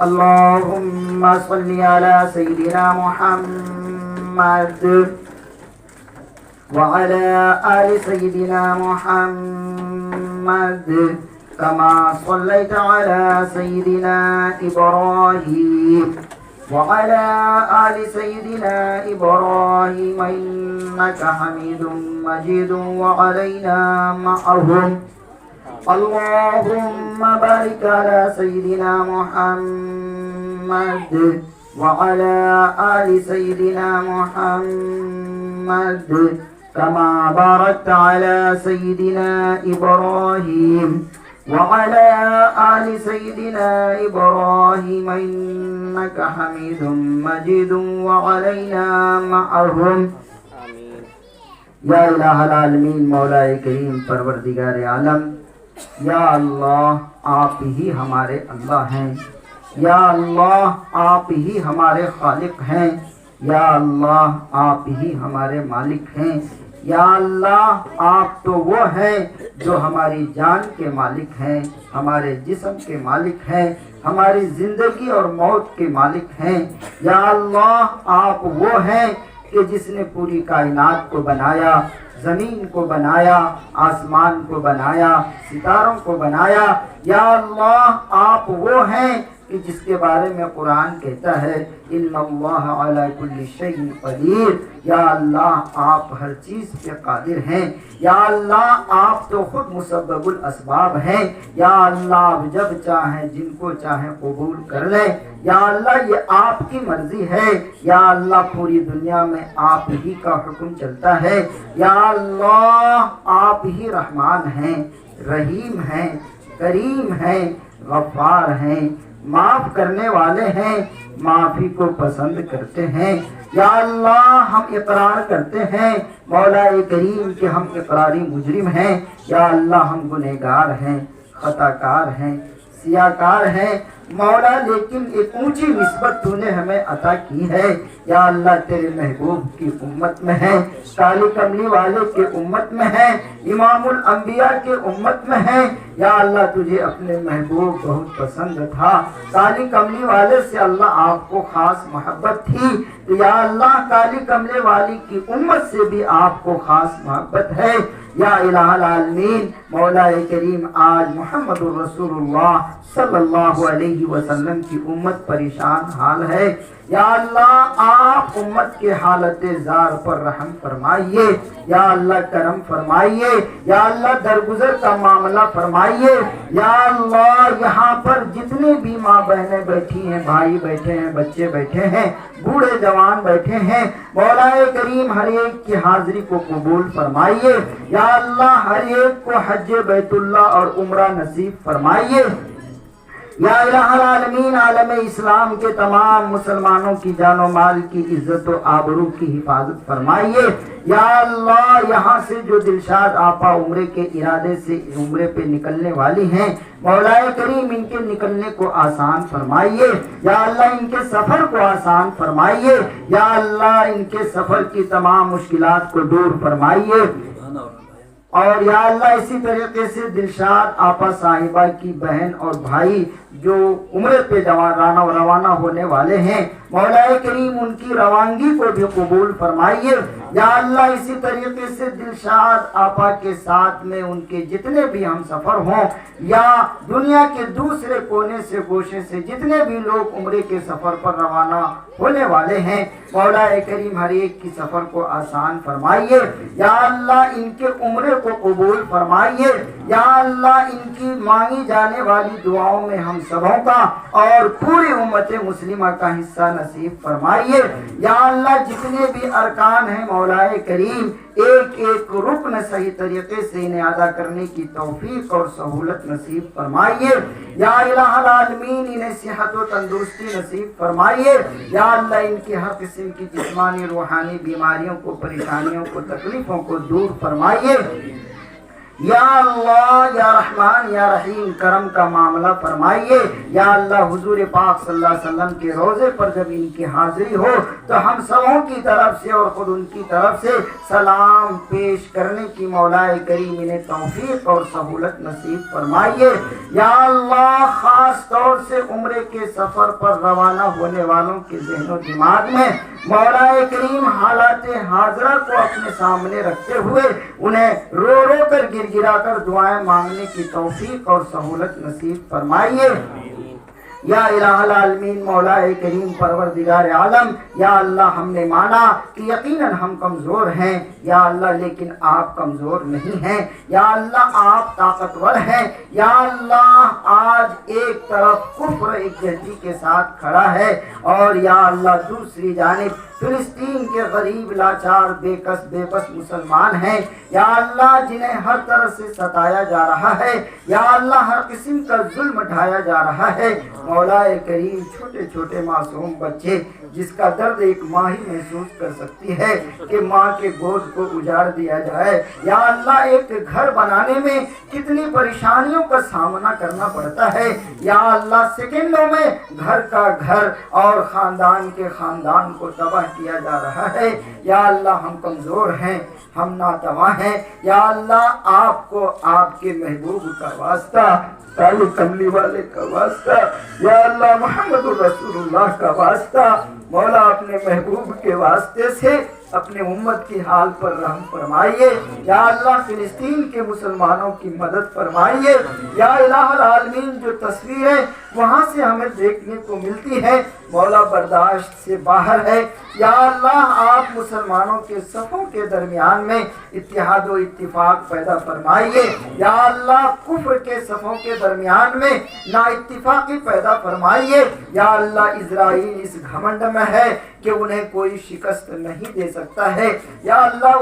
اللهم صل على سيدنا محمد وعلى آل سيدنا محمد كما صليت على سيدنا إبراهيم وعلى آل سيدنا إبراهيم إنك حميد مجيد وعلينا معهم. اللهم بارك على سيدنا محمد وعلى آل سيدنا محمد كما باركت على سيدنا إبراهيم وعلى آل سيدنا إبراهيم إنك حميد مجيد وعلينا معهم. یا الہ العالمین مولا کریم پروردگار عالم، یا اللہ آپ ہی ہمارے اللہ ہیں، یا اللہ آپ ہی ہمارے خالق ہیں، یا اللہ آپ ہی ہمارے مالک ہیں، یا اللہ آپ تو وہ ہیں جو ہماری جان کے مالک ہیں، ہمارے جسم کے مالک ہیں، ہماری زندگی اور موت کے مالک ہیں. یا اللہ آپ وہ ہیں کہ جس نے پوری کائنات کو بنایا، زمین کو بنایا، آسمان کو بنایا، ستاروں کو بنایا. یا اللہ آپ وہ ہیں کہ جس کے بارے میں قرآن کہتا ہے ان اللہ علی کل شیء قدیر. یا اللہ آپ ہر چیز پہ قادر ہیں. یا اللہ آپ تو خود مسبب الاسباب ہیں. یا اللہ آپ جب چاہیں جن کو چاہیں قبول کر لیں. یا اللہ یہ آپ کی مرضی ہے. یا اللہ پوری دنیا میں آپ ہی کا حکم چلتا ہے. یا اللہ آپ ہی رحمان ہیں، رحیم ہیں، کریم ہیں، غفار ہیں، معاف کرنے والے ہیں، معافی کو پسند کرتے ہیں. یا اللہ ہم اقرار کرتے ہیں مولا کریم کہ ہم اقراری مجرم ہیں. یا اللہ ہم گنہگار ہیں، خطا کار ہیں، سیاکار ہیں مولا، لیکن ایک اونچی نسبت تو نے ہمیں عطا کی ہے. یا اللہ تیرے محبوب کی امت میں ہے، کالی کملی والے کے امت میں ہے، امام الانبیاء کے امت میں ہے. یا اللہ تجھے اپنے محبوب بہت پسند تھا، کالی کملی والے سے اللہ آپ کو خاص محبت تھی. تو یا اللہ کالی کملے والی کی امت سے بھی آپ کو خاص محبت ہے. یا الہ العالمین مولا کریم آج محمد الرسول اللہ صلی اللہ علیہ وسلم کی امت پریشان حال ہے. یا اللہ آپ امت کے حالت زار پر رحم فرمائیے. یا اللہ کرم فرمائیے. یا اللہ درگزر کا معاملہ فرمائیے. یا اللہ یہاں پر جتنے بھی ماں بہنیں بیٹھی ہیں، بھائی بیٹھے ہیں، بچے بیٹھے ہیں، بوڑھے جوان بیٹھے ہیں، مولا کریم ہر ایک کی حاضری کو قبول فرمائیے. یا اللہ ہر ایک کو حج بیت اللہ اور عمرہ نصیب فرمائیے. یا الہ العالمین عالم اسلام کے تمام مسلمانوں کی جان و مال کی عزت و آبرو کی حفاظت فرمائیے. یا اللہ یہاں سے جو دلشاد آپا عمرے کے ارادے سے عمرے پہ نکلنے والی ہیں مولا کریم ان کے نکلنے کو آسان فرمائیے. یا اللہ ان کے سفر کو آسان فرمائیے. یا اللہ ان کے سفر کی تمام مشکلات کو دور فرمائیے. اور یا اللہ اسی طریقے سے دلشاد آپا صاحبہ کی بہن اور بھائی جو عمرے پہ روانہ ہونے والے ہیں مولا کریم ان کی روانگی کو بھی قبول فرمائیے. یا اللہ اسی طریقے سے دلشاد آپا کے ساتھ میں ان کے جتنے بھی ہم سفر ہوں یا دنیا کے دوسرے کونے سے گوشے سے جتنے بھی لوگ عمرے کے سفر پر روانہ ہونے والے ہیں مولا کریم ہر ایک کی سفر کو آسان فرمائیے. یا اللہ ان کے عمرے کو قبول فرمائیے. یا اللہ ان کی مانگی جانے والی دعاؤں میں ہم سبوں کا اور پوری امت مسلمہ کا حصہ نصیب فرمائیے. یا اللہ جتنے بھی ارکان ہیں مولا کریم ایک ایک رکن صحیح طریقے سے انہیں ادا کرنے کی توفیق اور سہولت نصیب فرمائیے. یا الہ العالمین انہیں صحت و تندرستی نصیب فرمائیے. یا اللہ ان کی ہر قسم کی جسمانی روحانی بیماریوں کو، پریشانیوں کو، تکلیفوں کو دور فرمائیے. یا اللہ یا رحمان یا رحیم کرم کا معاملہ فرمائیے۔ یا اللہ حضور پاک صلی اللہ علیہ وسلم کے روضے پر جب ان کی حاضری ہو تو ہم سبوں کی طرف سے اور خود ان کی طرف سے سلام پیش کرنے کی مولا کریم انہیں توفیق اور سہولت نصیب فرمائیے۔ یا اللہ خاص طور سے عمرے کے سفر پر روانہ ہونے والوں کے ذہن و دماغ میں مولا کریم حالات حاضرہ کو اپنے سامنے رکھتے ہوئے انہیں رو رو کر گر گرا کر دعائیں مانگنے کی توفیق اور سہولت نصیب فرمائیے۔ یا الہ العالمین مولا کریم پروردگار عالم، یا اللہ ہم نے مانا کہ یقیناً ہم کمزور ہیں یا اللہ، لیکن آپ کمزور نہیں ہیں یا اللہ، آپ طاقتور ہیں یا اللہ۔ آج ایک طرف کفر ایک جہتی کے ساتھ کھڑا ہے اور یا اللہ دوسری جانب فلسطین کے غریب لاچار بے کس بے بس مسلمان ہیں یا اللہ، جنہیں ہر طرح سے ستایا جا رہا ہے یا اللہ، ہر قسم کا ظلم ڈھایا جا رہا ہے مولا کریم۔ چھوٹے چھوٹے معصوم بچے جس کا درد ایک ماں ہی محسوس کر سکتی ہے کہ ماں کے گود کو اجاڑ دیا جائے یا اللہ، ایک گھر بنانے میں کتنی پریشانیوں کا سامنا کرنا پڑتا ہے یا اللہ، سیکنڈوں میں گھر کا گھر اور خاندان کے خاندان کو تباہ کیا جا رہا ہے یا اللہ، ہم کمزور ہیں، ہم ناتواں ہیں یا اللہ، آپ کو آپ کے محبوب کا واسطہ، کالے کملی والے کا واسطہ یا اللہ، محمد الرسول اللہ کا واسطہ مولا، اپنے محبوب کے واسطے سے اپنے امت کی حال پر رحم فرمائیے یا اللہ، فلسطین کے مسلمانوں کی مدد فرمائیے یا الہ العالمین۔ جو تصویریں وہاں سے ہمیں دیکھنے کو ملتی ہے مولا برداشت سے باہر ہے یا اللہ، آپ مسلمانوں کے صفوں کے درمیان میں اتحاد و اتفاق پیدا فرمائیے یا اللہ، کفر کے صفوں کے درمیان میں نا اتفاقی پیدا فرمائیے یا اللہ۔ اسرائیل اس گھمنڈ میں ہے کہ انہیں کوئی شکست نہیں دے سکتا ہے یا اللہ،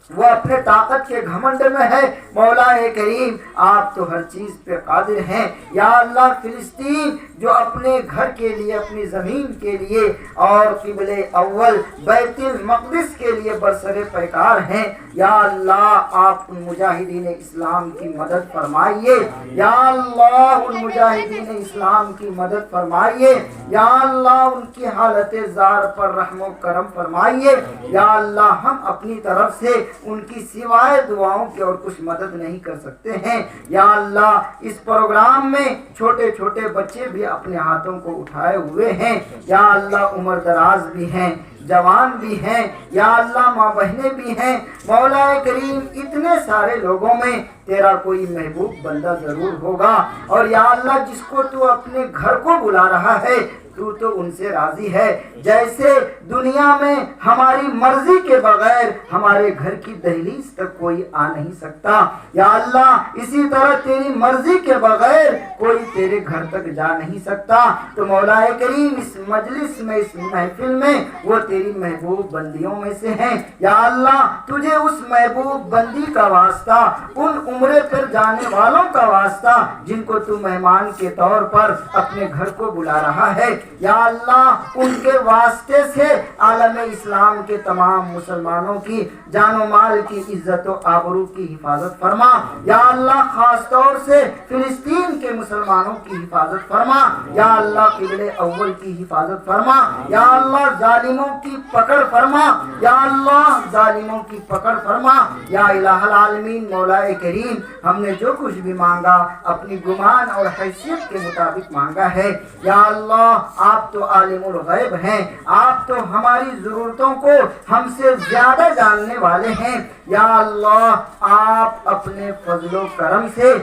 وہ اپنے طاقت کے گھمنڈ میں ہے مولا کریم، آپ تو ہر چیز پہ قادر ہیں یا اللہ۔ فلسطین جو اپنے گھر کے لیے، اپنی زمین کے لیے اور قبلہ اول بیت المقدس کے لیے برسر پیکار ہیں یا اللہ، آپ ان مجاہدین اسلام کی مدد فرمائیے یا اللہ، ان مجاہدین اسلام کی مدد فرمائیے یا اللہ، ان کی حالت زار پر رحم و کرم فرمائیے یا اللہ۔ ہم اپنی طرف سے ان کی سوائے دعاؤں کے اور کچھ مدد نہیں کر سکتے ہیں یا اللہ۔ اس پروگرام میں چھوٹے چھوٹے بچے بھی اپنے ہاتھوں کو اٹھائے ہوئے ہیں یا اللہ، عمر دراز بھی ہیں، جوان بھی ہیں یا اللہ، ماں بہنیں بھی ہیں مولا کریم۔ اتنے سارے لوگوں میں تیرا کوئی محبوب بندہ ضرور ہوگا اور یا اللہ، جس کو تو اپنے گھر کو بلا رہا ہے تو ان سے راضی ہے۔ جیسے دنیا میں ہماری مرضی کے بغیر ہمارے گھر کی دہلیز تک کوئی آ نہیں سکتا یا اللہ، اسی طرح تیری مرضی کے بغیر کوئی تیرے گھر تک جا نہیں سکتا۔ تو مولا کریم، اس مجلس میں، اس محفل میں وہ تیری محبوب بندیوں میں سے ہیں یا اللہ۔ تجھے اس محبوب بندی کا واسطہ، ان عمرے پر جانے والوں کا واسطہ جن کو تو مہمان کے طور پر اپنے گھر کو بلا رہا ہے یا اللہ، ان کے واسطے سے عالم اسلام کے تمام مسلمانوں کی جان و مال کی عزت و آبرو کی حفاظت فرما یا اللہ۔ خاص طور سے فلسطین کے مسلمانوں کی حفاظت فرما یا اللہ، قبلہ اول کی حفاظت فرما یا اللہ، ظالموں کی پکڑ فرما یا اللہ، ظالموں کی پکڑ فرما یا الہ العالمین۔ مولا کریم، ہم نے جو کچھ بھی مانگا اپنی گمان اور حیثیت کے مطابق مانگا ہے یا اللہ۔ آپ تو عالم الغیب ہیں، آپ تو ہماری ضرورتوں کو ہم سے زیادہ جاننے والے ہیں یا اللہ۔ آپ اپنے فضل و کرم سے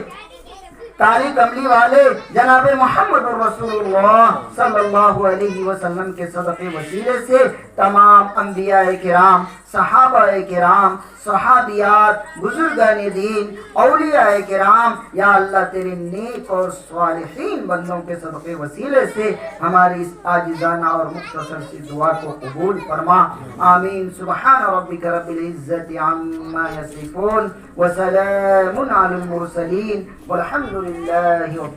کالی کملی والے جناب محمد الرسول اللہ صلی اللہ علیہ وسلم کے صدقے وسیلے سے تمام انبیاء کرام، صحابہ کرام، صحابیات، بزرگان دین، اولیاء کرام یا اللہ، تیرے نیک اور صالحین بندوں کے صدقے وسیلے سے ہماری اس عاجزانہ اور مختصر سی دعا کو قبول فرما، آمین۔ سبحان ربک رب العزت عما یصفون وسلام علی المرسلین والحمد للہ